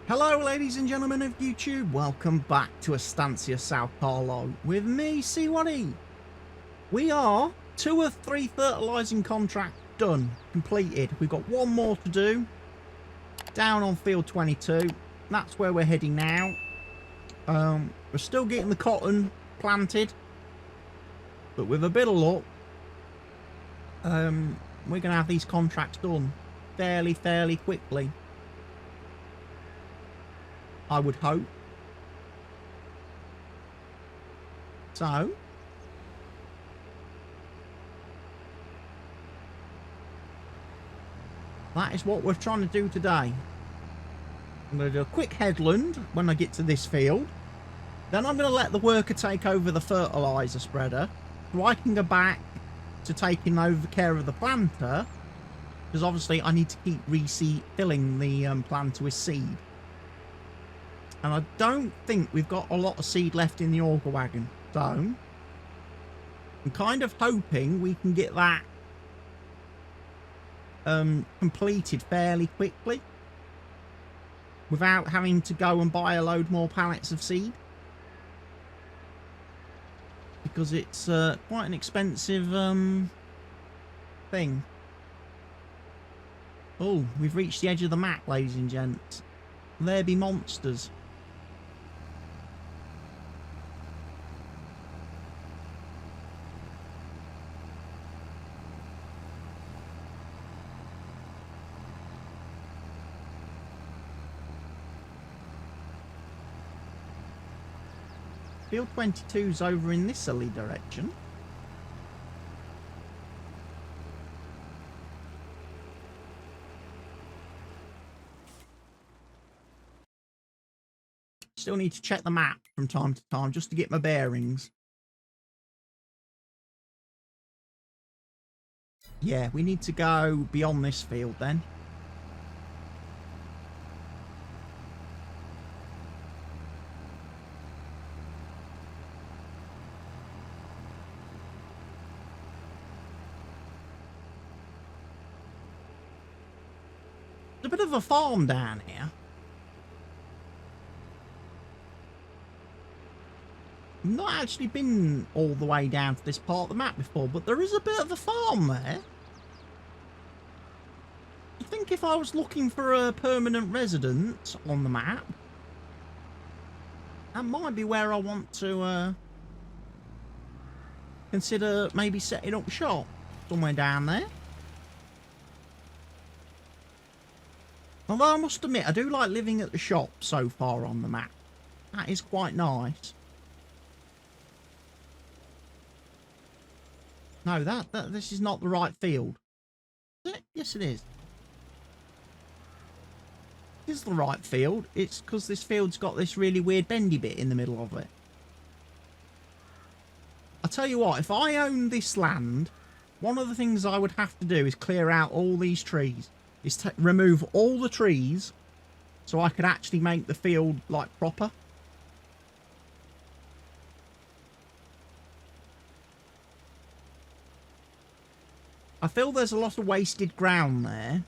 Hello ladies and gentlemen of YouTube, welcome back to Estância São Carlos with me, C1E. We are 2 of 3 fertilising contracts done, completed. We've got one more to do, down on field 22. That's where we're heading now. We're still getting the cotton planted, but with a bit of luck, we're going to have these contracts done fairly quickly. I would hope. So, that is what we're trying to do today. I'm going to do a quick headland when I get to this field. Then I'm going to let the worker take over the fertiliser spreader, so I can go back to taking over care of the planter, because obviously I need to keep filling the planter with seed. And I don't think we've got a lot of seed left in the auger wagon. So, I'm kind of hoping we can get that completed fairly quickly, without having to go and buy a load more pallets of seed. Because it's quite an expensive thing. Oh, we've reached the edge of the map, ladies and gents. There be monsters. Field 22's over in this silly direction. Still need to check the map from time to time just to get my bearings. Yeah, we need to go beyond this field then. A bit of a farm down here. I've not actually been all the way down to this part of the map before, but there is a bit of a farm there. I think if I was looking for a permanent residence on the map, that might be where I want to consider maybe setting up shop somewhere down there. Although I must admit, I do like living at the shop so far on the map. That is quite nice. No, this is not the right field. Is it? Yes, it is. It is the right field. It's because this field's got this really weird bendy bit in the middle of it. I'll tell you what, if I owned this land, one of the things I would have to do is clear out all these trees. Is to remove all the trees so I could actually make the field like proper. I feel there's a lot of wasted ground there.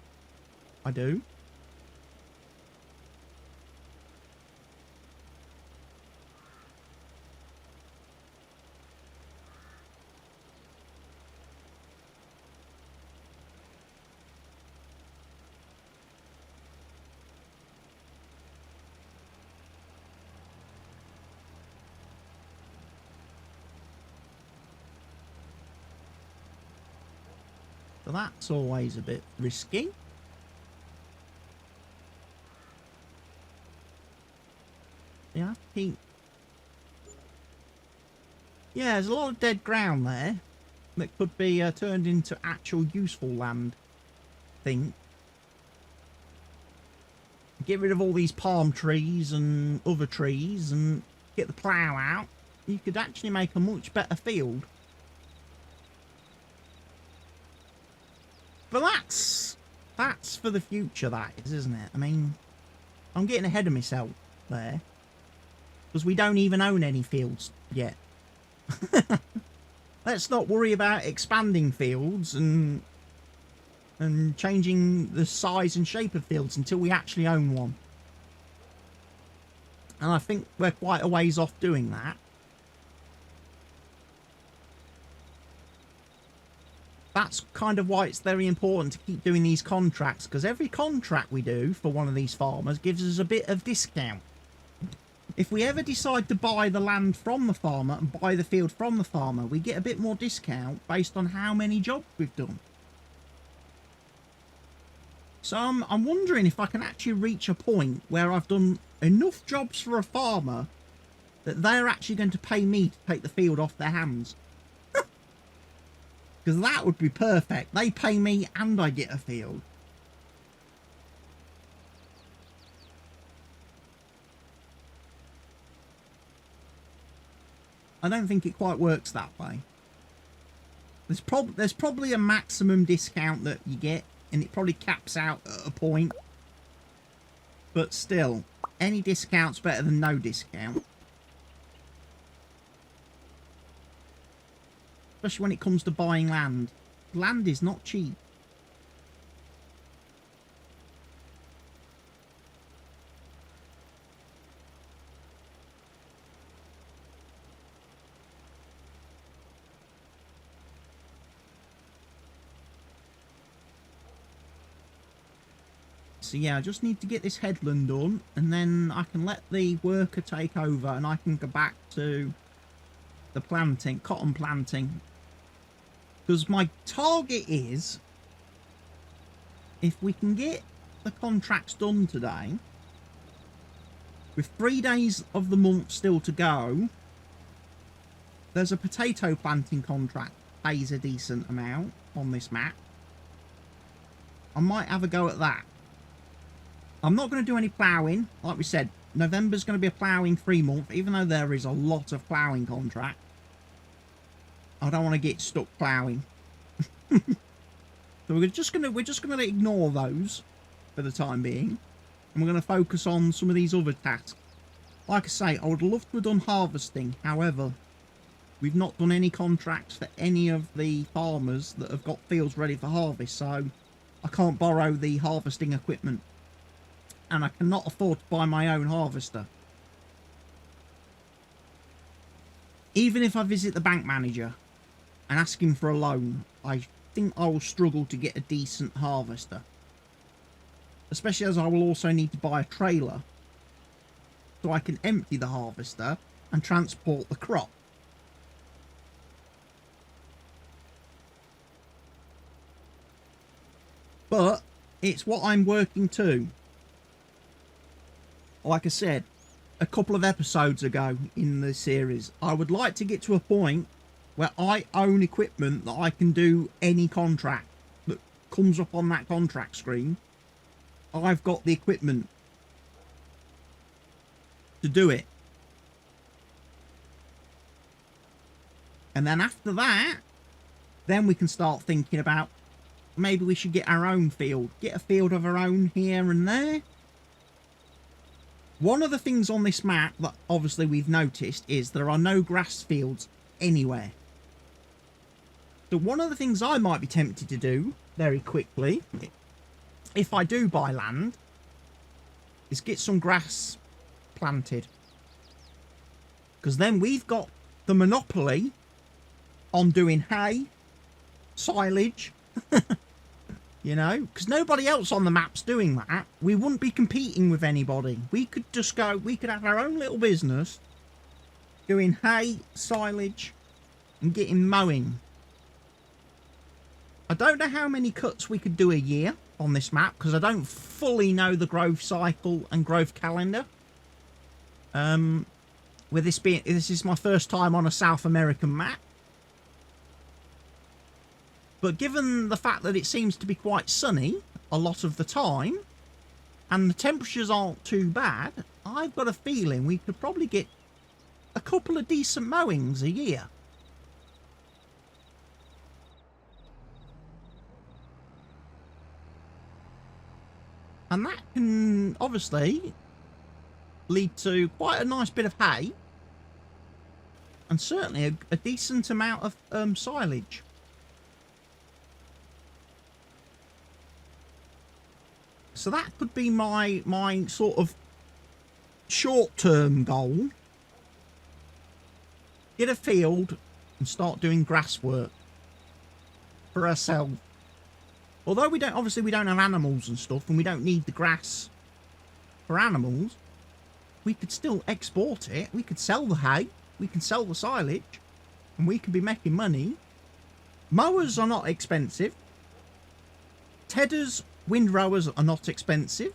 I do. So that's always a bit risky. Yeah, yeah, there's a lot of dead ground there that could be turned into actual useful land, I think. Get rid of all these palm trees and other trees and get the plough out. You could actually make a much better field. But that's for the future, that is, isn't it? I mean, I'm getting ahead of myself there. Because we don't even own any fields yet. Let's not worry about expanding fields and changing the size and shape of fields until we actually own one. And I think we're quite a ways off doing that. That's kind of why it's very important to keep doing these contracts, because every contract we do for one of these farmers gives us a bit of discount. If we ever decide to buy the land from the farmer and buy the field from the farmer, we get a bit more discount based on how many jobs we've done. So I'm wondering if I can actually reach a point where I've done enough jobs for a farmer that they're actually going to pay me to take the field off their hands. Because that would be perfect. They pay me and I get a field. I don't think it quite works that way. There's probably a maximum discount that you get, and it probably caps out at a point. But still, any discount's better than no discount. Especially when it comes to buying land. Land is not cheap. So yeah, I just need to get this headland done, and then I can let the worker take over, and I can go back to the planting, cotton planting. Because my target is, if we can get the contracts done today, with 3 days of the month still to go, there's a potato planting contract that pays a decent amount on this map. I might have a go at that. I'm not going to do any ploughing. Like we said, November's going to be a ploughing free month, even though there is a lot of ploughing contract. I don't want to get stuck ploughing. So we're just gonna ignore those for the time being, and we're going to focus on some of these other tasks. Like I say, I would love to have done harvesting. However, we've not done any contracts for any of the farmers that have got fields ready for harvest, so I can't borrow the harvesting equipment, and I cannot afford to buy my own harvester. Even if I visit the bank manager and ask him for a loan, I think I will struggle to get a decent harvester. Especially as I will also need to buy a trailer so I can empty the harvester and transport the crop. But it's what I'm working to. Like I said a couple of episodes ago in the series, I would like to get to a point where I own equipment that I can do any contract that comes up on that contract screen. I've got the equipment to do it. And then after that, then we can start thinking about maybe we should get our own field. Get a field of our own here and there. One of the things on this map that obviously we've noticed is there are no grass fields anywhere. So one of the things I might be tempted to do very quickly, if I do buy land, is get some grass planted. Because then we've got the monopoly on doing hay, silage, you know, because nobody else on the map's doing that. We wouldn't be competing with anybody. We could just go, we could have our own little business doing hay, silage, and getting mowing. I don't know how many cuts we could do a year on this map, because I don't fully know the growth cycle and growth calendar. With this being, this is my first time on a South American map. But given the fact that it seems to be quite sunny a lot of the time, and the temperatures aren't too bad, I've got a feeling we could probably get a couple of decent mowings a year. And that can obviously lead to quite a nice bit of hay, and certainly a decent amount of silage. So that could be my sort of short-term goal, get a field and start doing grass work for ourselves. Although we don't have animals and stuff, and we don't need the grass for animals, we could still export it. We could sell the hay, we can sell the silage, and we could be making money. Mowers are not expensive. Tedders, windrowers are not expensive.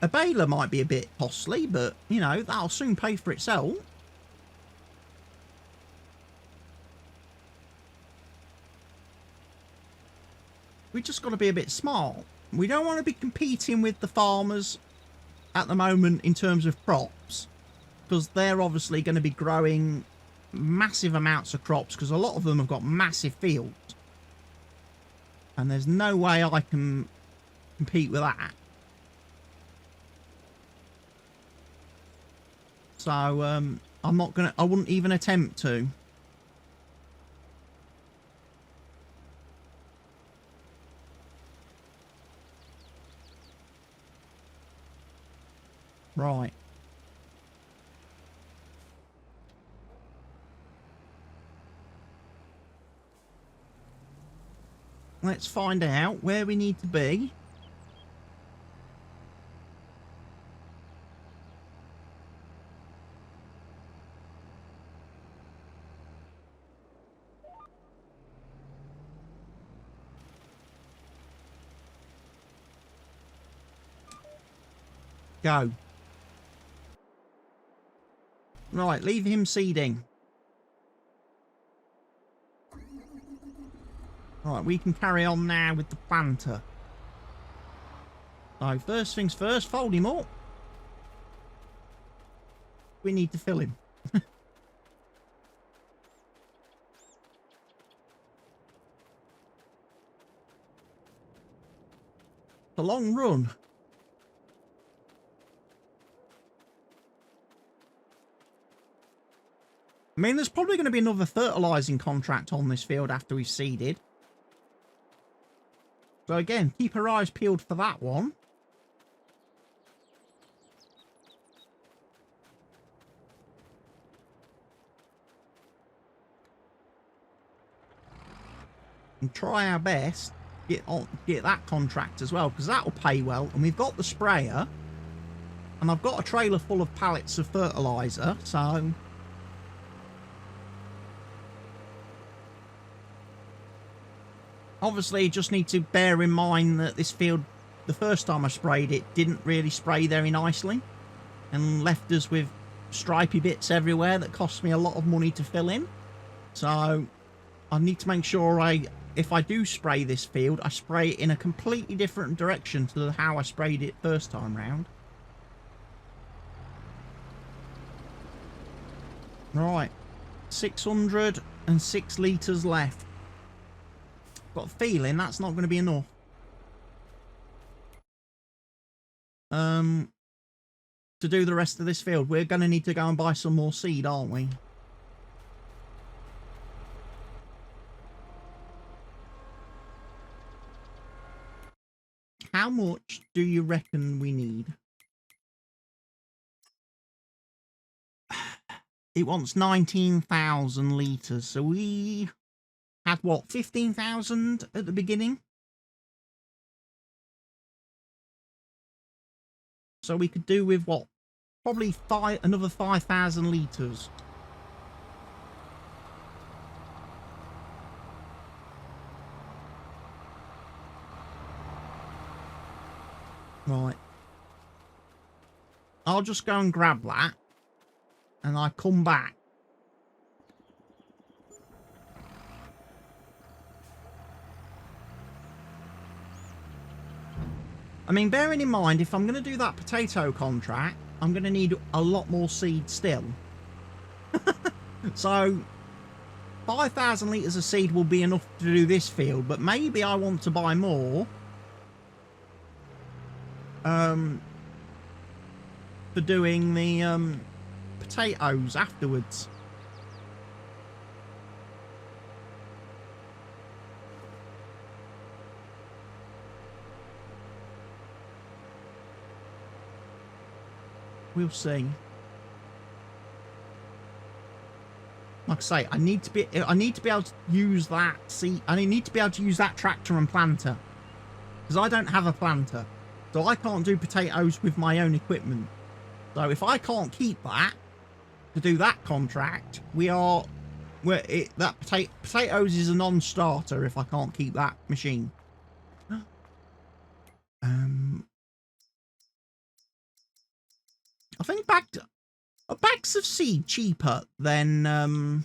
A baler might be a bit costly, but, you know, that'll soon pay for itself. We just got to be a bit smart. We don't want to be competing with the farmers at the moment in terms of crops, because they're obviously going to be growing massive amounts of crops, because a lot of them have got massive fields. And there's no way I can compete with that. So, I wouldn't even attempt to. Right. Let's find out where we need to be. Go. Right, leave him seeding. Right, we can carry on now with the planter. So, first things first, fold him up. We need to fill him. It's a long run. I mean, there's probably going to be another fertilising contract on this field after we've seeded. So again, keep our eyes peeled for that one. And try our best get that contract as well, because that'll pay well. And we've got the sprayer, and I've got a trailer full of pallets of fertiliser, so obviously you just need to bear in mind that this field, the first time I sprayed it, didn't really spray very nicely and left us with stripy bits everywhere that cost me a lot of money to fill in. So I need to make sure if I do spray this field, I spray it in a completely different direction to how I sprayed it first time round. Right, 606 litres left. Got a feeling that's not going to be enough. To do the rest of this field. We're going to need to go and buy some more seed, aren't we? How much do you reckon we need? It wants 19,000 litres, so we had what, 15,000 at the beginning? So we could do with what, probably another 5,000 litres. Right. I'll just go and grab that, and I come back. I mean, bearing in mind, if I'm going to do that potato contract, I'm going to need a lot more seed still. So, 5,000 litres of seed will be enough to do this field, but maybe I want to buy more. For doing the potatoes afterwards. We'll see. Like I say, I need to be able to use that. I need to be able to use that tractor and planter, because I don't have a planter, so I can't do potatoes with my own equipment. So if I can't keep that to do that contract, potatoes is a non-starter if I can't keep that machine. I think bags of seed cheaper than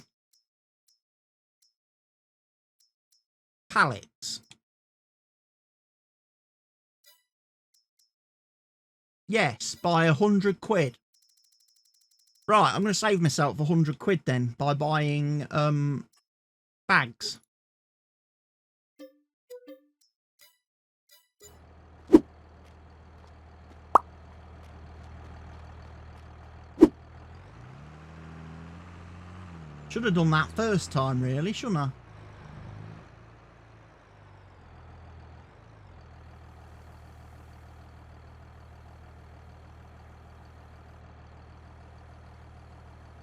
pallets. Yes, by 100 quid. Right, I'm going to save myself 100 quid then by buying bags. Should have done that first time, really, shouldn't I?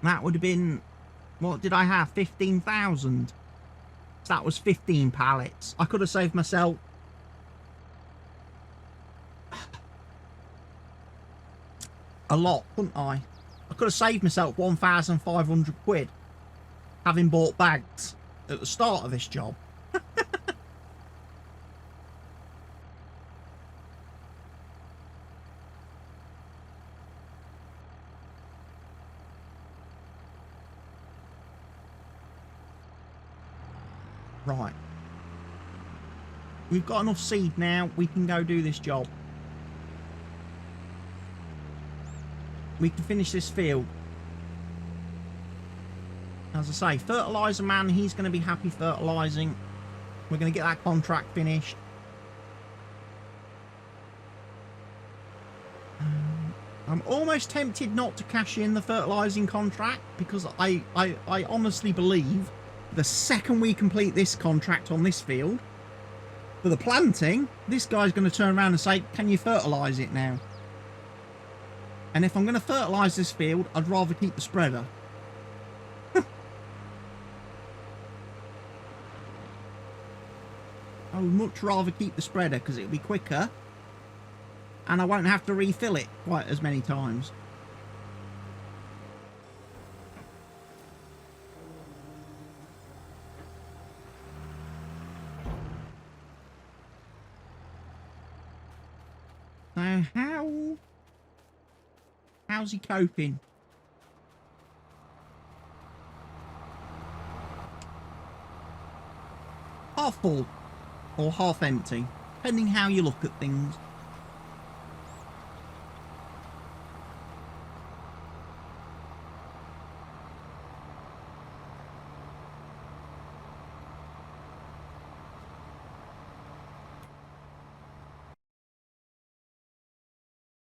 That would have been... What did I have? 15,000. So that was 15 pallets. I could have saved myself... a lot, couldn't I? I could have saved myself 1,500 quid. Having bought bags at the start of this job. Right. We've got enough seed now. We can go do this job. We can finish this field. As I say, fertiliser man, he's going to be happy fertilising. We're going to get that contract finished. I'm almost tempted not to cash in the fertilising contract, because I honestly believe the second we complete this contract on this field, for the planting, this guy's going to turn around and say, can you fertilise it now? And if I'm going to fertilise this field, I'd rather keep the spreader. I would much rather keep the spreader because it'll be quicker and I won't have to refill it quite as many times. So how's he coping? Half full or half empty, depending how you look at things.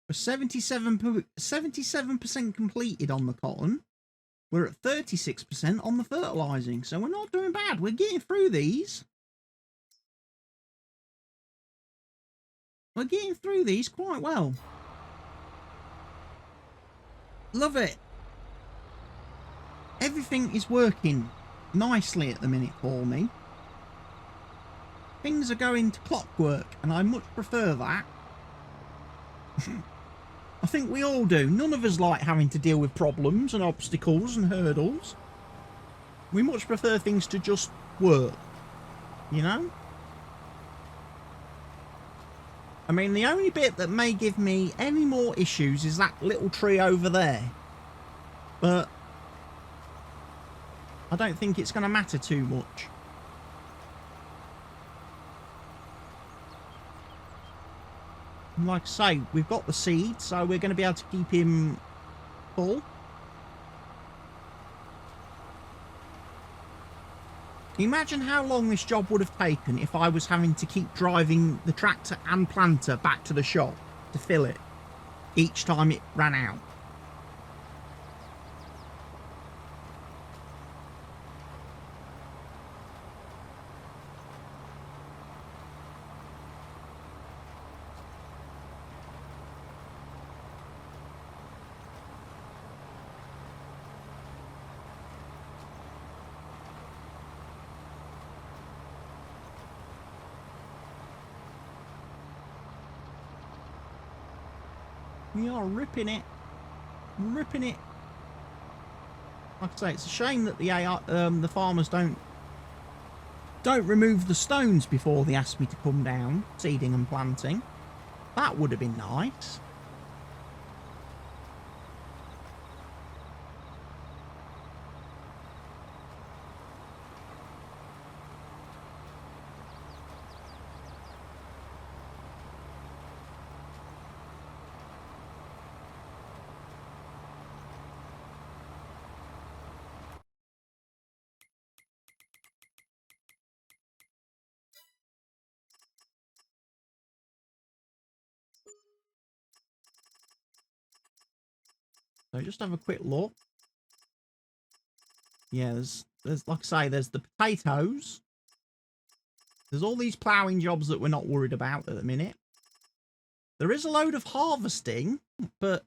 We're 77% completed on the cotton. We're at 36% on the fertilising, so we're not doing bad. We're getting through these. We're getting through these quite well. Love it. Everything is working nicely at the minute for me. Things are going to clockwork, and I much prefer that. I think we all do. None of us like having to deal with problems and obstacles and hurdles. We much prefer things to just work, you know? I mean, the only bit that may give me any more issues is that little tree over there. But I don't think it's going to matter too much. And like I say, we've got the seed, so we're going to be able to keep him full. Imagine how long this job would have taken if I was having to keep driving the tractor and planter back to the shop to fill it each time it ran out. We are ripping it. Ripping it. Like I say, it's a shame that the farmers don't remove the stones before they ask me to come down, seeding and planting. That would have been nice. So just have a quick look. Yeah, there's like I say, there's the potatoes. There's all these ploughing jobs that we're not worried about at the minute. There is a load of harvesting, but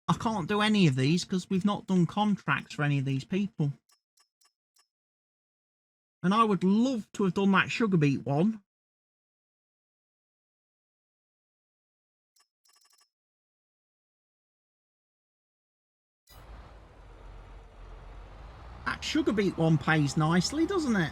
I can't do any of these because we've not done contracts for any of these people. And I would love to have done that sugar beet one. That sugar beet one pays nicely, doesn't it?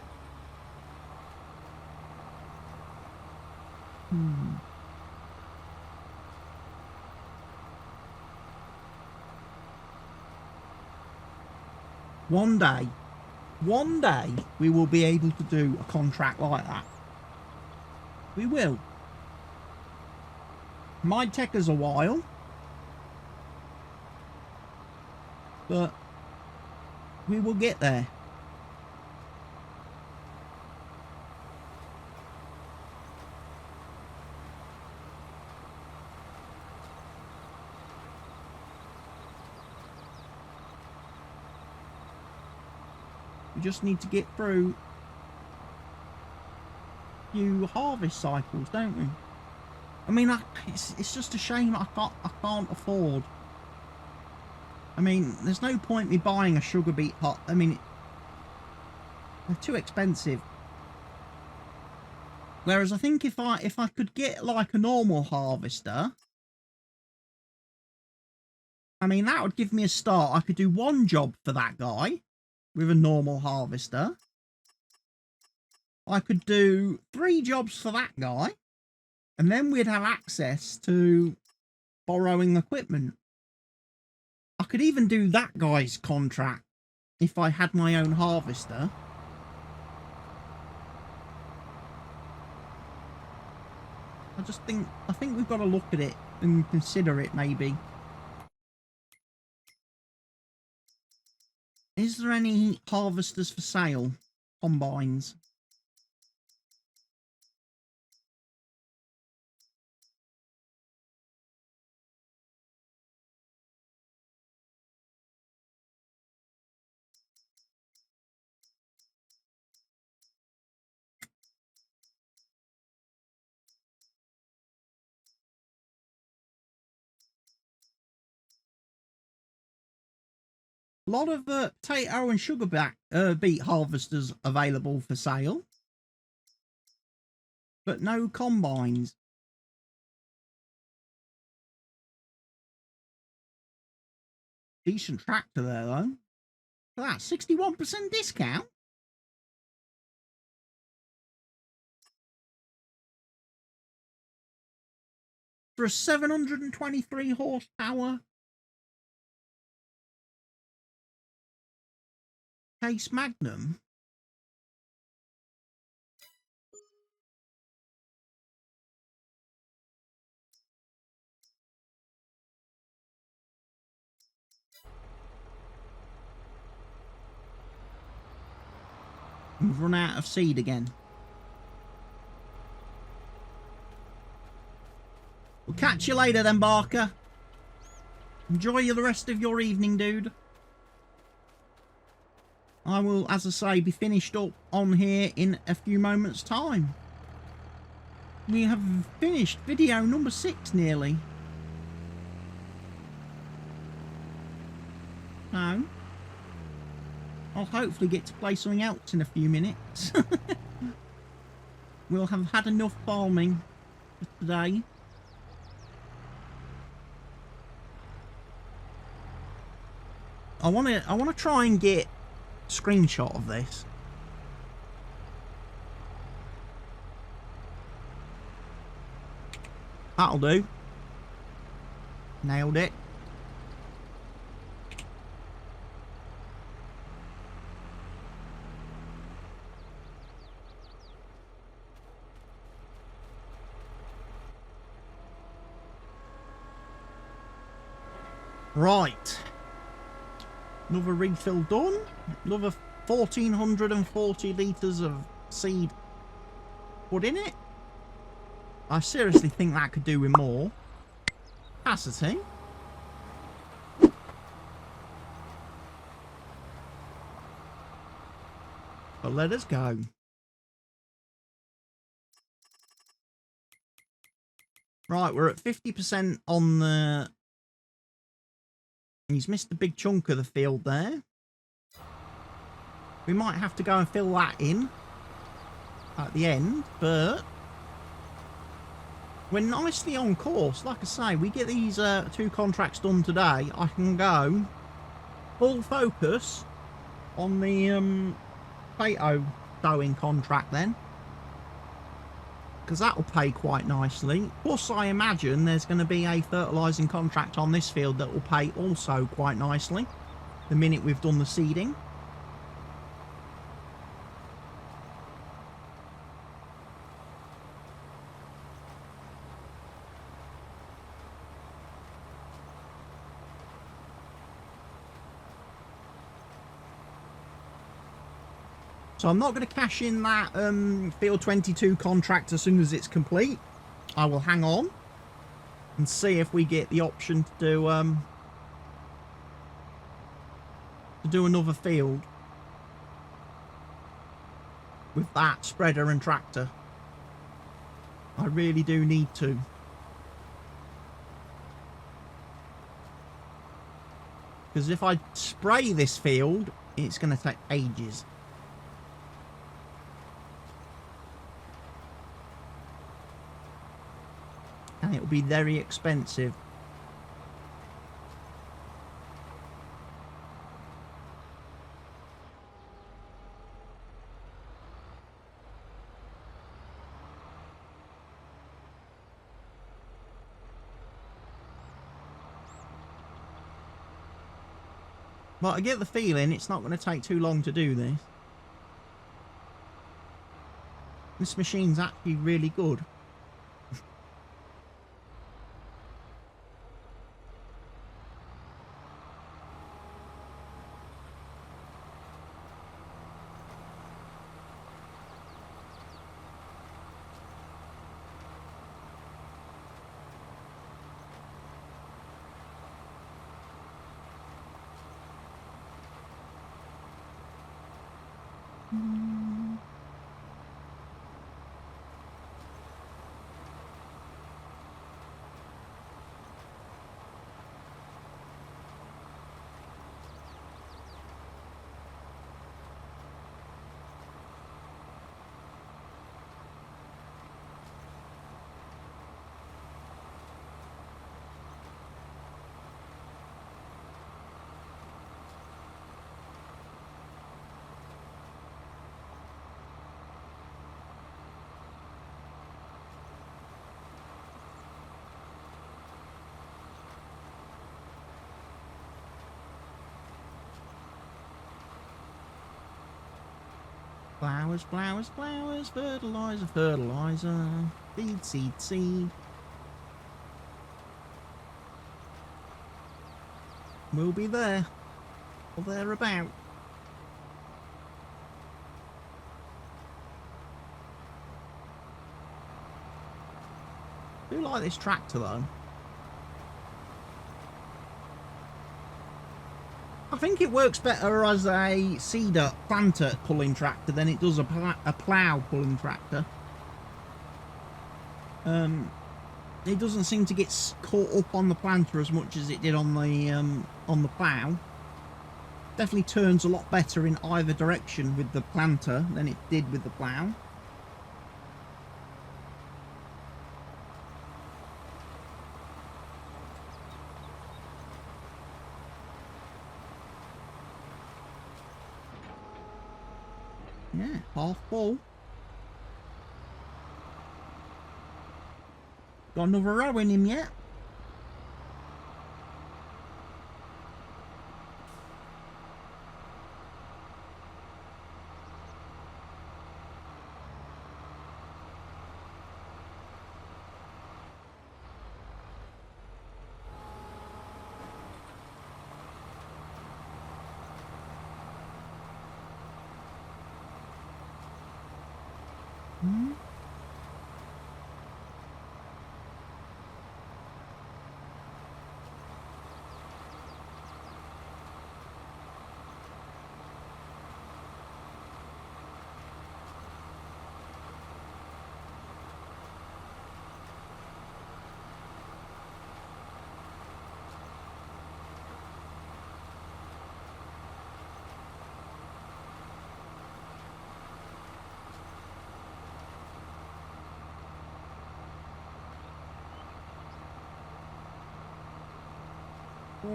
One day, we will be able to do a contract like that. We will. Might take us a while, but we will get there. We just need to get through a few harvest cycles, don't we? I mean, it's just a shame I can't afford. I mean, there's no point me buying a sugar beet pot. I mean, they're too expensive. Whereas I think if I could get like a normal harvester, I mean, that would give me a start. I could do one job for that guy with a normal harvester. I could do 3 jobs for that guy, and then we'd have access to borrowing equipment. I could even do that guy's contract if I had my own harvester. I think we've got to look at it and consider it, maybe. Is there any harvesters for sale? Combines? A lot of potato and sugar beet harvesters available for sale, but no combines. Decent tractor there, though. Look at that, 61% discount. For a 723 horsepower Case Magnum. We've run out of seed again. We'll catch you later then, Barker. Enjoy the rest of your evening, dude. I will, as I say, be finished up on here in a few moments' time. We have finished video number 6 nearly. So, I'll hopefully get to play something else in a few minutes. We'll have had enough farming for today. I want to try and get a screenshot of this. That'll do. Nailed it. Right. Another refill done. Another 1,440 litres of seed put in it. I seriously think that could do with more. Capacity. But let us go. Right, we're at 50% on the... He's missed a big chunk of the field there. We might have to go and fill that in at the end, but we're nicely on course. Like I say, we get these 2 contracts done today. I can go full focus on the potato sowing contract then, because that'll pay quite nicely. Plus, I imagine there's going to be a fertilising contract on this field that will pay also quite nicely the minute we've done the seeding. So I'm not going to cash in that Field 22 contract as soon as it's complete. I will hang on and see if we get the option to do another field with that spreader and tractor. I really do need to. Because if I spray this field, it's going to take ages. And it will be very expensive. But I get the feeling it's not going to take too long to do this. This machine's actually really good. Flowers, flowers, flowers, fertilizer, fertilizer, seed, seed, seed. We'll be there, or thereabout. I do like this tractor though. I think it works better as a seeder planter pulling tractor than it does a plough pulling tractor. It doesn't seem to get caught up on the planter as much as it did on the plough. Definitely turns a lot better in either direction with the planter than it did with the plough. Yeah, half full. Got another row in him yet.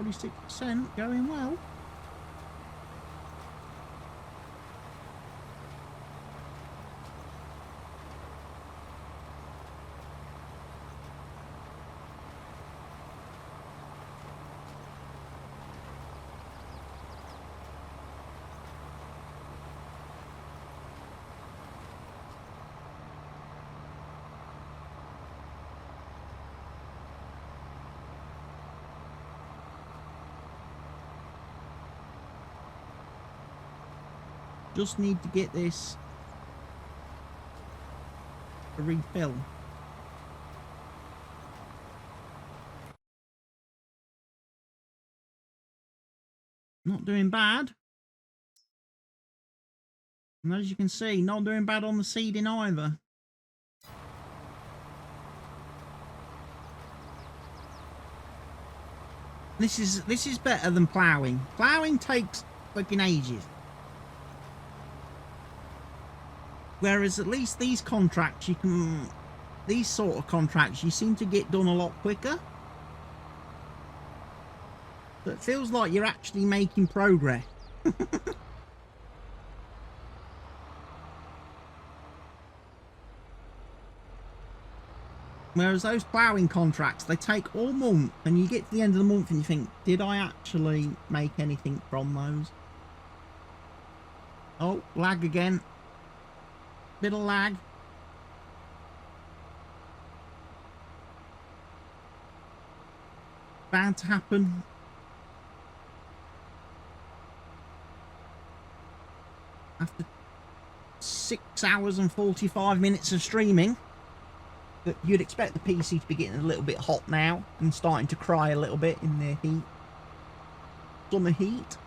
%, going well. Just need to get this to refill. Not doing bad. And as you can see, not doing bad on the seeding either. This is better than ploughing. Ploughing takes fucking ages. Whereas at least these contracts, these sort of contracts, you seem to get done a lot quicker. So it feels like you're actually making progress. Whereas those ploughing contracts, they take all month, and you get to the end of the month and you think, did I actually make anything from those? Oh, lag again. Bit of lag. Bound to happen. After 6 hours and 45 minutes of streaming, that you'd expect the PC to be getting a little bit hot now and starting to cry a little bit in the heat. Summer heat.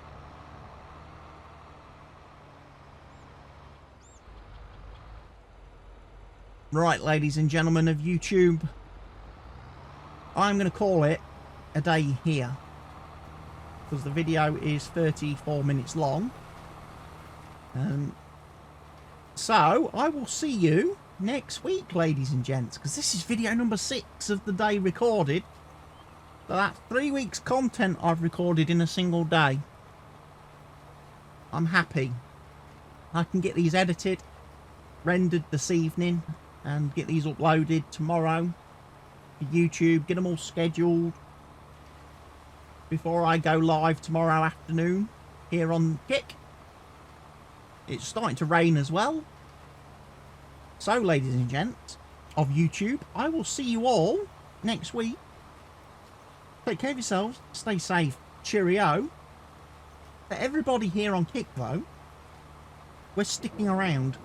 Right, ladies and gentlemen of YouTube, I'm going to call it a day here, because the video is 34 minutes long. So I will see you next week, ladies and gents, because this is video number 6 of the day recorded. So that's 3 weeks content I've recorded in a single day. I'm happy. I can get these edited, rendered this evening, and get these uploaded tomorrow to YouTube, get them all scheduled before I go live tomorrow afternoon here on Kick. It's starting to rain as well. So, ladies and gents of YouTube, I will see you all next week. Take care of yourselves, stay safe, cheerio. For everybody here on Kick though, we're sticking around.